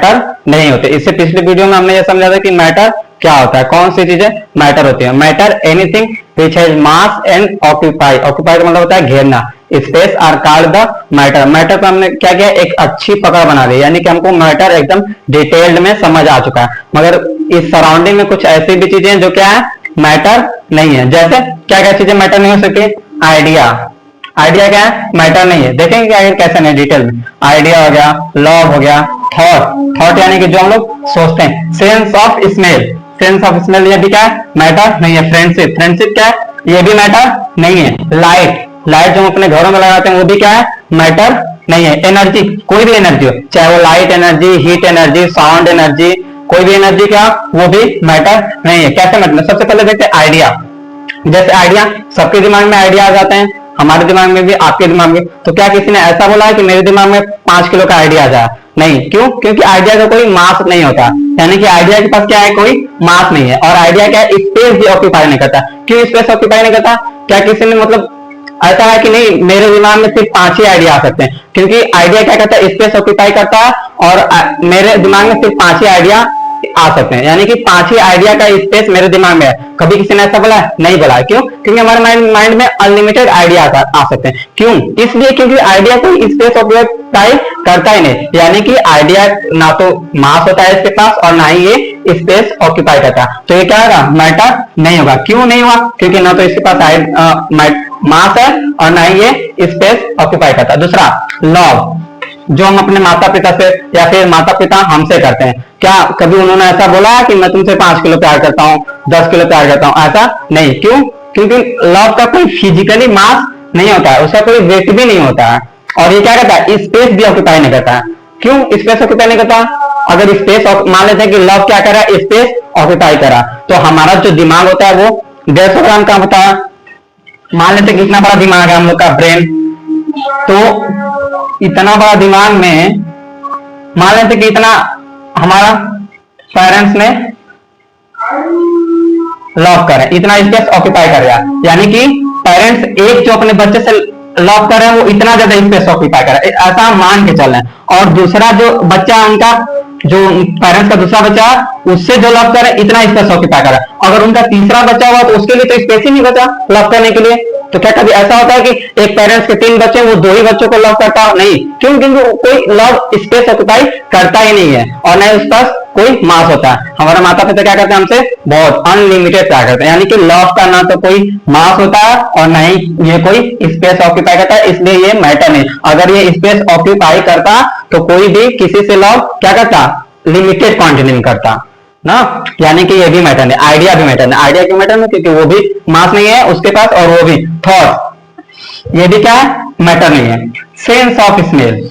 Matter नहीं होते। इससे पिछले वीडियो में हमने ये समझा था कि मैटर क्या होता है, कौन सी चीजें मैटर होती है। Matter anything which has mass and occupy, occupy का मतलब होता है घेरना, space are called the matter. Matter को हमने क्या किया, एक अच्छी पकड़ बना दी, यानी कि हमको मैटर एकदम डिटेल्ड में समझ आ चुका है। मगर इस सराउंडिंग में कुछ ऐसी भी चीजें जो क्या है मैटर नहीं है। जैसे क्या क्या चीजें मैटर नहीं हो सकती, आइडिया, आइडिया क्या है मैटर नहीं है। देखेंगे कि आगे कैसे नहीं डिटेल में। आइडिया हो गया, लव हो गया, थॉट, थॉट यानी कि जो हम लोग सोचते हैं। Sense of smell, sense of smell ये भी क्या है मैटर नहीं है। फ्रेंडशिप, फ्रेंडशिप क्या है ये भी मैटर नहीं है। लाइट, लाइट जो हम अपने घरों में लगाते हैं वो भी क्या है मैटर नहीं है। एनर्जी, कोई भी एनर्जी हो, चाहे वो light energy, heat energy, sound energy, कोई भी एनर्जी क्या वो भी मैटर नहीं है। कैसे मतलब, सबसे पहले देखते हैं आइडिया। जैसे आइडिया, सबके दिमाग में आइडिया आ जाते हैं, हमारे दिमाग में भी, आपके दिमाग में। तो क्या किसी ने ऐसा बोला है कि मेरे दिमाग में 5 किलो का आइडिया आ जाए? नहीं। क्यों? क्योंकि आइडिया का कोई मास नहीं होता, यानी कि आइडिया के पास क्या है कोई मास नहीं है। और आइडिया क्या है स्पेस भी ऑक्यूपाई नहीं करता। क्यों स्पेस ऑक्यूपाई नहीं करता? क्या किसी ने मतलब ऐसा है कि नहीं मेरे दिमाग में सिर्फ 5 ही आइडिया आ सकते हैं? क्योंकि आइडिया क्या करता है स्पेस ऑक्यूपाई करता है, और मेरे दिमाग में सिर्फ 5 ही आइडिया आ सकते हैं, यानी कि 5 ही आइडिया का स्पेस मेरे दिमाग में है। कभी किसी ने ऐसा बोला है? नहीं बोला है। क्यों? क्योंकि हमारे माइंड में अनलिमिटेड आइडिया आ सकते हैं। क्यों? इसलिए क्योंकि आइडिया कोई स्पेस ऑक्यूपाई करता ही नहीं, यानी कि आइडिया ना तो मास होता है इसके पास और ना ही ये स्पेस ऑक्यूपाई करता। तो ये क्या होगा मैटर नहीं होगा। क्यों नहीं हुआ? क्योंकि ना तो इसके पास मास है और ना ही ये स्पेस ऑक्यूपाई करता। दूसरा लव, जो हम अपने माता पिता से या फिर माता पिता हमसे करते हैं। क्या कभी उन्होंने ऐसा बोला कि मैं तुमसे 5 किलो प्यार करता हूँ, 10 किलो प्यार करता हूँ? ऐसा नहीं। क्यों? क्योंकि लव का कोई फिजिकली मास नहीं होता है, उसका कोई वेट भी नहीं होता है, और ये क्या करता है स्पेस भी ऑक्यूपाई नहीं करता है। क्यों स्पेस ऑक्यूपाई नहीं करता? अगर स्पेस मान लेते हैं कि लव क्या करा, स्पेस ऑक्यूपाई करा, तो हमारा जो दिमाग होता है वो 150 ग्राम का होता है। मान लेते हैं कितना बड़ा दिमाग है हम लोग का ब्रेन, तो इतना बड़ा दिमाग में मान लेते कि इतना हमारा पेरेंट्स ने लव करें, इतना स्पेस ऑक्यूपाई कर रहा है, यानी कि पेरेंट्स एक जो अपने बच्चे से लव कर रहे हैं वो इतना ज्यादा स्पेस ऑक्यूपाई कर रहा है, ऐसा मान के चल रहे हैं। और दूसरा जो बच्चा उनका, जो पेरेंट्स का दूसरा बच्चा उससे जो लव कर रहे हैं इतना स्पेस ऑक्यूपाई कर रहा है। अगर उनका तीसरा बच्चा हुआ तो उसके लिए तो स्पेस ही नहीं बचा लव करने के लिए। तो क्या कभी ऐसा होता है कि एक पेरेंट्स के 3 बच्चे वो 2 ही बच्चों को लव करता है? नहीं। क्यों? क्योंकि कोई लव स्पेस ऑक्यूपाई करता ही नहीं है, और न उसके पास कोई मास होता है। हमारे माता पिता क्या करते हैं हमसे बहुत अनलिमिटेड प्यार करते हैं, यानी कि लव का ना तो कोई मास होता है और ना ही ये कोई स्पेस ऑक्यूपाई करता है, इसलिए ये मैटर नहीं। अगर ये स्पेस ऑक्यूपाई करता तो कोई भी किसी से लव क्या करता, लिमिटेड क्वांटिटी में करता ना, यानी कि ये भी मैटर नहीं। आइडिया भी मैटर नहीं। आइडिया क्यों मैटर नहीं? क्योंकि वो भी मास नहीं है उसके पास, और वो भी थॉट, ये भी क्या है मैटर नहीं है। सेंस ऑफ स्मेल,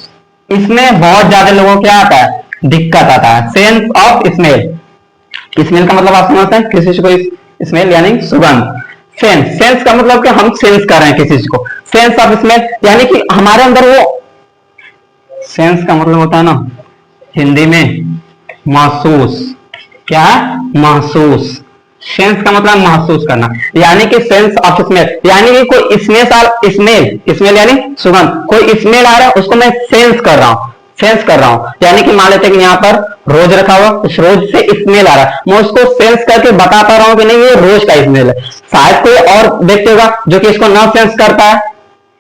इसमें बहुत ज्यादा लोगों को क्या आता है दिक्कत आता है। सेंस ऑफ स्मेल, स्मेल का मतलब आप समझते हैं किसी को स्मेल यानी सुगंध। सेंस, सेंस का मतलब कि हम सेंस कर रहे हैं किसी चीज को। सेंस ऑफ स्मेल यानी कि हमारे अंदर वो, सेंस का मतलब होता है ना हिंदी में महसूस, क्या है महसूस। सेंस का मतलब महसूस करना, यानी कि सेंस ऑफ स्मेल, यानी कि कोई स्मेल यानी सुगंध, कोई स्मेल आ रहा है उसको मैं सेंस कर रहा हूं, सेंस कर रहा हूं। यानी कि मान लेते हैं कि यहाँ पर रोज रखा हुआ, उस रोज से स्मेल आ रहा है, मैं उसको सेंस करके बता पा रहा हूं कि नहीं ये रोज का स्मेल है। शायद कोई और व्यक्ति होगा जो कि इसको ना सेंस करता है,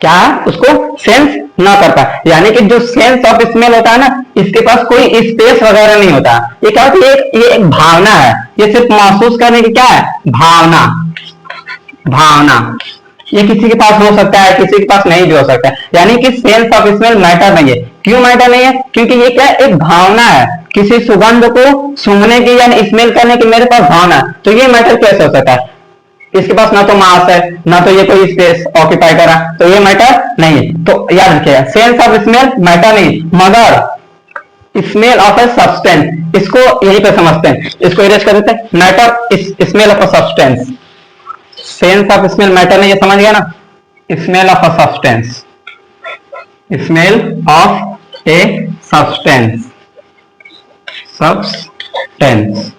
क्या उसको सेंस ना करता, यानी कि जो सेंस ऑफ स्मेल होता है ना इसके पास कोई स्पेस वगैरह नहीं होता। ये क्या होता है, ये एक भावना है, ये सिर्फ महसूस करने की क्या है भावना, भावना। ये किसी के पास हो सकता है किसी के पास नहीं भी हो सकता है, यानी कि सेंस ऑफ स्मेल मैटर नहीं है। क्यों मैटर नहीं है? क्योंकि ये क्या एक भावना है, किसी सुगंध को सूंघने की या स्मेल करने की मेरे पास भावना है। तो ये मैटर कैसे हो सकता है? इसके पास ना तो मास है ना तो ये कोई स्पेस ऑक्यूपाई करा, तो ये मैटर नहीं है। तो याद रखिएगा सेंस ऑफ स्मेल मैटर नहीं, मगर स्मेल ऑफ ए सब्सटेंस, इसको यहीं पे समझते हैं, इसको इरेज कर देते हैं। Matter smell of a substance, sense of smell matter नहीं, ये समझ गया ना। Smell of a substance, smell of a substance, substance,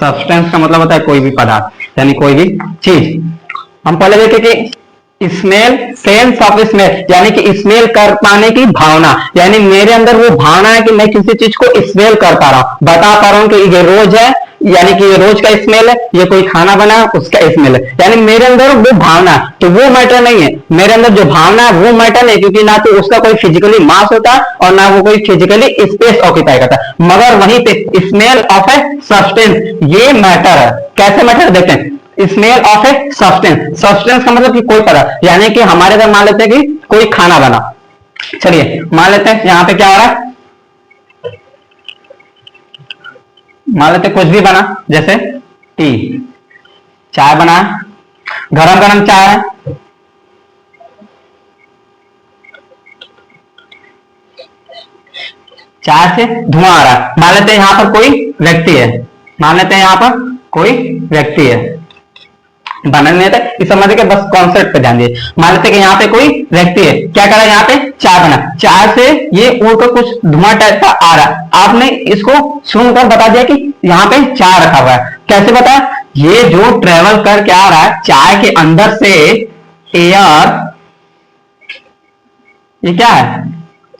substance का मतलब होता है कोई भी पदार्थ, यानी कोई भी चीज। हम पहले देखे कि स्मेल, सेंस ऑफ स्मेल, यानी कि स्मेल कर पाने की भावना, यानी मेरे अंदर वो भावना है कि मैं किसी चीज को स्मेल कर पा रहा हूं, बता पा रहा हूं कि ये रोज है, यानी कि ये रोज का स्मेल है, ये कोई खाना बना उसका स्मेल है, यानी मेरे अंदर वो भावना है, तो वो मैटर नहीं है। मेरे अंदर जो भावना है वो मैटर नहीं, क्योंकि ना तो उसका कोई फिजिकली मास होता है और ना वो कोई फिजिकली स्पेस ऑक्यूपाई करता है, मगर वहीं पे स्मेल ऑफ ए सब्सटेंस ये मैटर है। कैसे मैटर देखते हैं, smell of a substance, substance का मतलब कि कोई पदार्थ, यानी कि हमारे अगर मान लेते हैं कि कोई खाना बना, चलिए मान लेते हैं यहां पे क्या हो रहा है, मान लेते हैं कुछ भी बना, जैसे टी, चाय बना, गरम गरम चाय है, चाय से धुआं आ रहा है, मान लेते हैं यहां पर कोई व्यक्ति है, मान लेते हैं यहां पर कोई व्यक्ति है, बनने नहीं था इस समझ के, बस कॉन्सेप्ट पे ध्यान दिए। मान लेते कि यहाँ पे कोई व्यक्ति है, क्या कर रहा है, यहाँ पे चाय बना, चाय से ये उड़कर कुछ धुआं टाइप का आ रहा है, आपने इसको सुनकर बता दिया कि यहाँ पे चाय रखा हुआ है। कैसे बता, ये जो ट्रेवल करके आ रहा है चाय के अंदर से एयर, ये क्या है,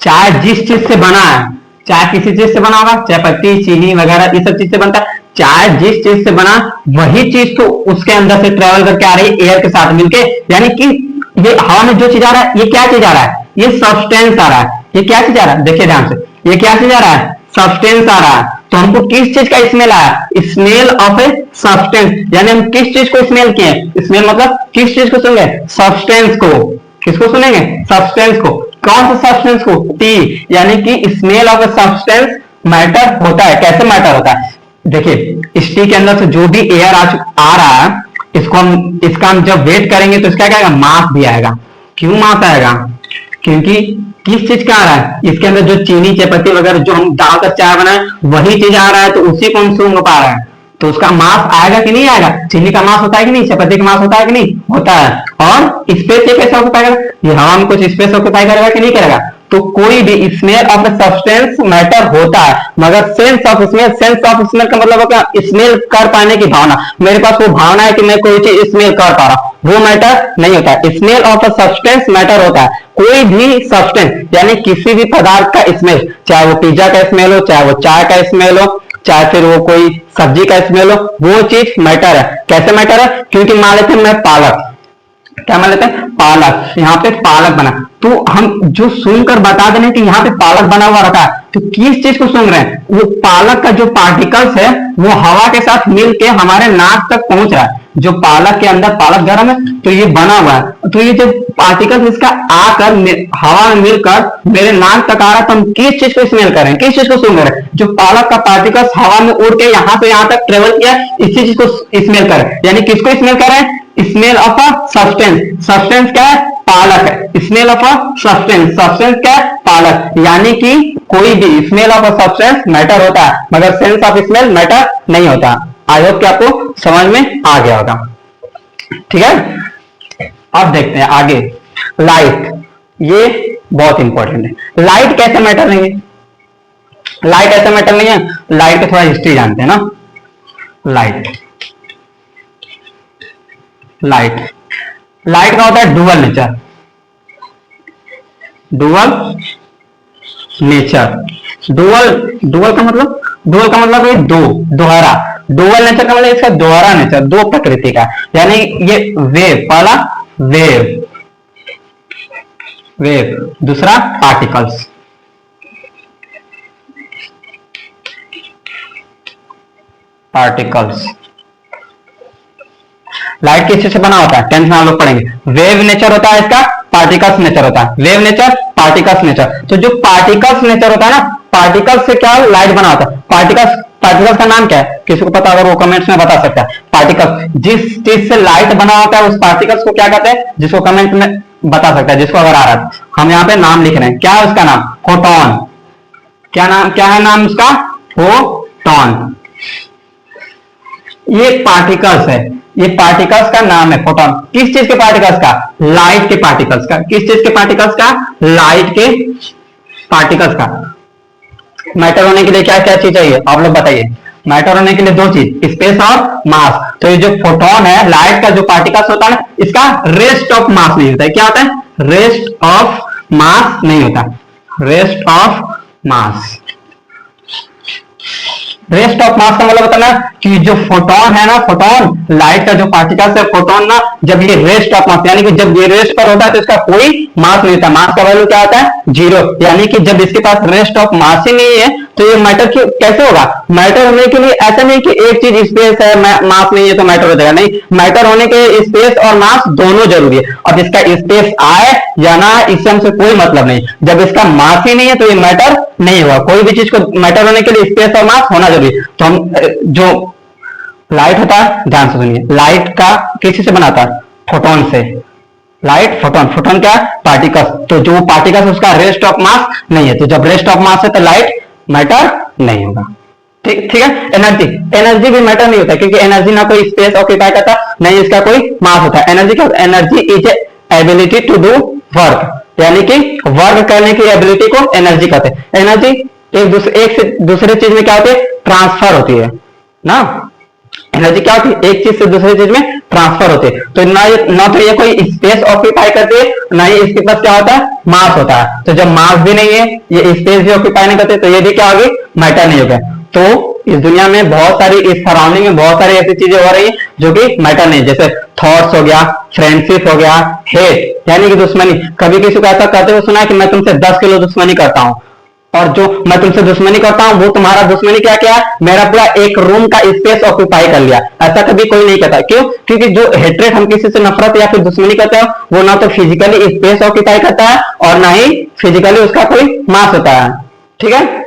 चाय जिस चीज से बना है, चाय किसी चीज से बना होगा, चाय पत्ती चीनी वगैरह ये सब चीज से बनता है, चाय जिस चीज से बना वही चीज तो उसके अंदर से ट्रेवल करके आ रही है एयर के साथ मिलके, यानी कि ये हवा में जो चीज आ रहा है, ये क्या चीज आ रहा है, ये सब्सटेंस आ रहा है, ये क्या चीज आ रहा है, देखिए ध्यान से, ये क्या चीज आ रहा है, सब्सटेंस आ रहा है। तो हमको किस चीज का स्मेल आया, स्मेल ऑफ ए सब्सटेंस, यानी हम किस चीज को स्मेल किए, स्मेल मतलब किस चीज को सुनेंगे, सब्सटेंस को, किसको सुनेंगे, सब्सटेंस को, कौन सा सब्सटेंस को, टी, यानी कि smell of a substance matter होता है। कैसे मैटर होता है, देखिए इस टी के अंदर से जो भी एयर आ रहा है, इसका हम जब वेट करेंगे तो इसका क्या आएगा, मास भी आएगा। क्यों मास आएगा, क्योंकि किस चीज का आ रहा है, इसके अंदर जो चीनी चयपत्ती वगैरह जो हम डालकर चाय बनाए वही चीज आ रहा है, तो उसी को हम सूंघ पा रहे हैं, तो उसका मास आएगा कि नहीं आएगा, चीनी का मास होता है कि नहीं, चयपत्ती का मास होता है कि नहीं होता है, और स्पेस ये कैसे ऑक्यूपाई करेगा, ये हवा में कुछ स्पेस ऑक्यूपाई करेगा कि नहीं करेगा। तो कोई भी स्मेल ऑफ सब्सटेंस मैटर होता है, मगर sense of smell, sense of smell का मतलब होगा स्मेल कर पाने की भावना, मेरे पास वो भावना है कि मैं कोई चीज स्मेल कर पा रहा हूं, वो मैटर नहीं होता। Smell of a substance matter होता है, कोई भी सब्सटेंस यानी किसी भी पदार्थ का स्मेल, चाहे वो पिज्जा का स्मेल हो, चाहे वो चाय का स्मेल हो, चाहे फिर वो कोई सब्जी का स्मेल हो, वो चीज मैटर है। कैसे मैटर है, क्योंकि मान लेते हैं मैं पालक, क्या मान लेते हैं पालक, यहाँ पे पालक बना, तो हम जो सुनकर बता दें कि यहाँ पे पालक बना हुआ रखा है, तो किस चीज को सुन रहे हैं, वो पालक का जो पार्टिकल्स है वो हवा के साथ मिलके हमारे नाक तक पहुंच रहा है, जो पालक के अंदर, पालक गर्म है तो ये बना हुआ है, तो ये जो पार्टिकल्स इसका आकर हवा में मिलकर मेरे नाक तक आ रहा है, तो हम किस चीज को स्मेल कर रहे हैं, किस चीज को सुन रहे हैं, जो पालक का पार्टिकल्स हवा में उड़ के यहाँ से यहाँ तक ट्रेवल किया, इसी चीज को स्मेल कर रहे हैं, यानी किसको स्मेल कर रहे हैं, smell of a substance, substance क्या है, पालक है, smell of a substance, substance क्या है, पालक, यानी कि कोई भी smell of a substance matter होता है, मगर सेंस ऑफ स्मेल मैटर नहीं होता। आई होप कि आपको समझ में आ गया होगा, ठीक है। अब देखते हैं आगे, लाइट, ये बहुत इंपॉर्टेंट है। लाइट कैसे मैटर नहीं है, लाइट ऐसा मैटर नहीं है, लाइट का थोड़ा हिस्ट्री जानते हैं ना। लाइट, लाइट, लाइट का होता है dual nature, dual nature, dual, dual का मतलब है दो, दोहरा, डुअल नेचर का मतलब इसका दोहरा नेचर, दो प्रकृति का, यानी ये वेव, पहला वेव, वेव, दूसरा पार्टिकल्स, पार्टिकल्स। लाइट किस चीज से बना होता है, टेंथ में हम लोग पढ़ेंगे, वेव नेचर होता है इसका, पार्टिकल्स नेचर होता है, वेव नेचर, पार्टिकल्स नेचर। तो जो पार्टिकल्स नेचर होता है ना, पार्टिकल्स से क्या लाइट बना होता है, पार्टिकल्स, पार्टिकल्स का नाम क्या है, किसी को पता अगर वो कमेंट्स में बता सकता है। पार्टिकल्स, जिस चीज से लाइट बना होता है उस पार्टिकल्स को क्या कहते हैं, जिसको कमेंट में बता सकता है, जिसको अगर आ रहा है। हम यहाँ पे नाम लिख रहे हैं, क्या है उसका नाम, फोटोन, क्या नाम, क्या है नाम उसका, फोटोन। ये पार्टिकल्स है, ये पार्टिकल्स का नाम है फोटोन। किस चीज के पार्टिकल्स का, लाइट के पार्टिकल्स का, किस चीज के पार्टिकल्स का, लाइट के पार्टिकल्स का। मैटर होने के लिए क्या क्या चीज चाहिए आप लोग बताइए, मैटर होने के लिए दो चीज, स्पेस और मास। तो ये जो फोटोन है, लाइट का जो पार्टिकल्स होता है, इसका रेस्ट ऑफ मास नहीं होता है। क्या होता है? रेस्ट ऑफ मास नहीं होता, rest of mass. Rest of mass का मतलब होता है ना कि जो फोटोन है ना, फोटोन लाइट का जो पार्टिकल्स है, फोटोन ना, जब ये रेस्ट ऑफ मास यानी कि जब ये रेस्ट पर होता है तो इसका कोई मास नहीं होता, मास का वैल्यू क्या होता है? जीरो। यानी कि जब इसके पास रेस्ट ऑफ मास ही नहीं है तो ये मैटर कैसे होगा? मैटर होने के लिए ऐसा नहीं कि एक चीज स्पेस है, मास नहीं है तो मैटर हो जाएगा, नहीं, मैटर होने के लिए स्पेस और मास दोनों जरूरी है। और इसका स्पेस आए या ना इससे हमसे कोई मतलब नहीं, जब इसका मास ही नहीं है तो ये मैटर नहीं होगा। कोई भी चीज को मैटर होने के लिए स्पेस और मास होना जरूरी है। तो हम जो लाइट होता है, ध्यान से सुनिए, लाइट का किसी से बनाता है? फोटोन से। लाइट फोटोन, फोटोन क्या? पार्टिकल्स। तो जो पार्टिकल्स उसका रेस्ट ऑफ मास नहीं है, तो जब रेस्ट ऑफ मास है तो लाइट मैटर नहीं होगा। ठीक है। एनर्जी, एनर्जी भी मैटर नहीं होता क्योंकि एनर्जी ना कोई स्पेस ऑक्यूपाई करता, नहीं इसका कोई मास होता है। एनर्जी क्या? Energy is ability to do work, यानी कि वर्क करने की एबिलिटी को एनर्जी कहते हैं। एनर्जी एक से दूसरे चीज में क्या होती है? ट्रांसफर होती है ना। एनर्जी क्या होती है? एक चीज से दूसरी चीज में ट्रांसफर होती है। तो ना तो ये कोई स्पेस ऑक्यूपाई करती है, ना ही इसके पास क्या होता है? मास होता है। तो जब मास भी नहीं है, ये स्पेस भी ऑक्यूपाई नहीं करते, तो ये भी क्या होगी? मैटर नहीं होगा। तो इस दुनिया में बहुत सारी, इस सराउंडिंग में बहुत सारी ऐसी चीजें हो रही है जो कि मैटर नहीं, जैसे थॉट्स हो गया, फ्रेंडशिप हो गया, हेट यानी कि दुश्मनी। कभी किसी को ऐसा कहते हुए सुना है कि मैं तुमसे 10 किलो दुश्मनी करता हूं, और जो मैं तुमसे दुश्मनी करता हूं वो तुम्हारा दुश्मनी क्या क्या? मेरा पूरा एक रूम का स्पेस ऑक्यूपाई कर लिया। ऐसा कभी कोई नहीं कहता। क्यों? क्योंकि जो हेट्रेट, हम किसी से नफरत या फिर दुश्मनी करते हैं, वो ना तो फिजिकली स्पेस ऑक्यूपाई करता है और ना ही फिजिकली उसका कोई मास होता है। ठीक है।